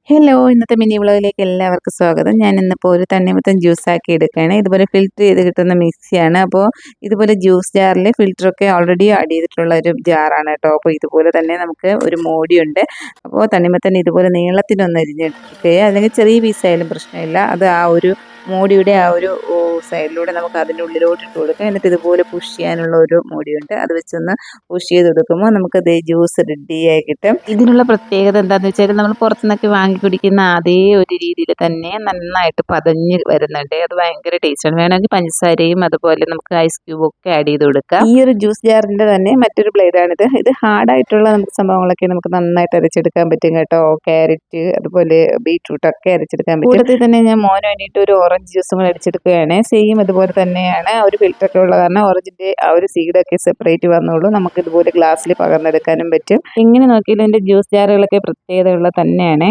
Hello ഇന്നത്തെ mini വ്ളോഗിലേക്ക് എല്ലാവർക്കും സ്വാഗതം. ഞാൻ ഇന്നിപ്പോൾ ഒരു തണ്ണിമത്തൻ ജ്യൂസാക്കി എടുക്കുകയാണ്. ഇതുപോലെ ഫിൽറ്റർ ചെയ്ത് കിട്ടുന്ന മിക്സിയാണ്. അപ്പോൾ ഇതുപോലെ ജ്യൂസ് ജാറിൽ ഫിൽറ്ററൊക്കെ ഓൾറെഡി ആഡ് ചെയ്തിട്ടുള്ള ഒരു ജാറാണ് കേട്ടോ. അപ്പോൾ ഇതുപോലെ തന്നെ നമുക്ക് ഒരു മോടിയുണ്ട്. അപ്പോൾ തണ്ണിമത്തൻ ഇതുപോലെ നീളത്തിനൊന്ന് അരിഞ്ഞെടുക്കുകയോ അല്ലെങ്കിൽ ചെറിയ പീസായാലും പ്രശ്നമില്ല. അത് ആ ഒരു മോടിയുടെ ആ ഒരു സൈഡിലൂടെ നമുക്ക് അതിൻ്റെ ഉള്ളിലോട്ട് ഇട്ട് കൊടുക്കാം. എന്നിട്ട് ഇതുപോലെ പുഷ് ചെയ്യാനുള്ള ഒരു മോടിയുണ്ട്. അത് വെച്ചൊന്ന് പുഷ് ചെയ്ത് കൊടുക്കുമ്പോൾ നമുക്കത് ജ്യൂസ് റെഡിയായി കിട്ടും. ഇതിനുള്ള പ്രത്യേകത എന്താണെന്ന് വെച്ചാൽ നമ്മൾ പുറത്തുനിന്നൊക്കെ വാങ്ങി കുടിക്കുന്ന അതേ ഒരു രീതിയിൽ തന്നെ നന്നായിട്ട് പതഞ്ഞ് വരുന്നുണ്ട്. അത് ഭയങ്കര ടേസ്റ്റാണ്. വേണമെങ്കിൽ പഞ്ചസാരയും അതുപോലെ നമുക്ക് ഐസ് ക്യൂബും ഒക്കെ ആഡ് ചെയ്ത് കൊടുക്കാം. ഈ ഒരു ജ്യൂസ് ജാറിൻ്റെ തന്നെ മറ്റൊരു ബ്ലേഡാണിത്. ഇത് ഹാർഡായിട്ടുള്ള നമുക്ക് സംഭവങ്ങളൊക്കെ നമുക്ക് നന്നായിട്ട് അരച്ചെടുക്കാൻ പറ്റും കേട്ടോ. ക്യാരറ്റ് അതുപോലെ ബീട്രൂട്ട് ഒക്കെ അരച്ചെടുക്കാൻ പറ്റും. കൂട്ടത്തിൽ തന്നെ ഞാൻ മോന് വേണ്ടിയിട്ട് ഒരു ഓറഞ്ച് ജ്യൂസും കൂടെ അടിച്ചെടുക്കുകയാണ്. സെയിം അതുപോലെ തന്നെയാണ്. ഒരു ഫിൽറ്ററൊക്കെ ഉള്ള കാരണം ഓറഞ്ചിൻ്റെ ആ ഒരു സീഡൊക്കെ സെപ്പറേറ്റ് വന്നോളൂ. നമുക്ക് ഇതുപോലെ ഗ്ലാസ്സിൽ പകർന്നെടുക്കാനും പറ്റും. എങ്ങനെ നോക്കിയാലും എൻ്റെ ജ്യൂസ് ജാറുകളൊക്കെ പ്രത്യേകതയുള്ള തന്നെയാണ്.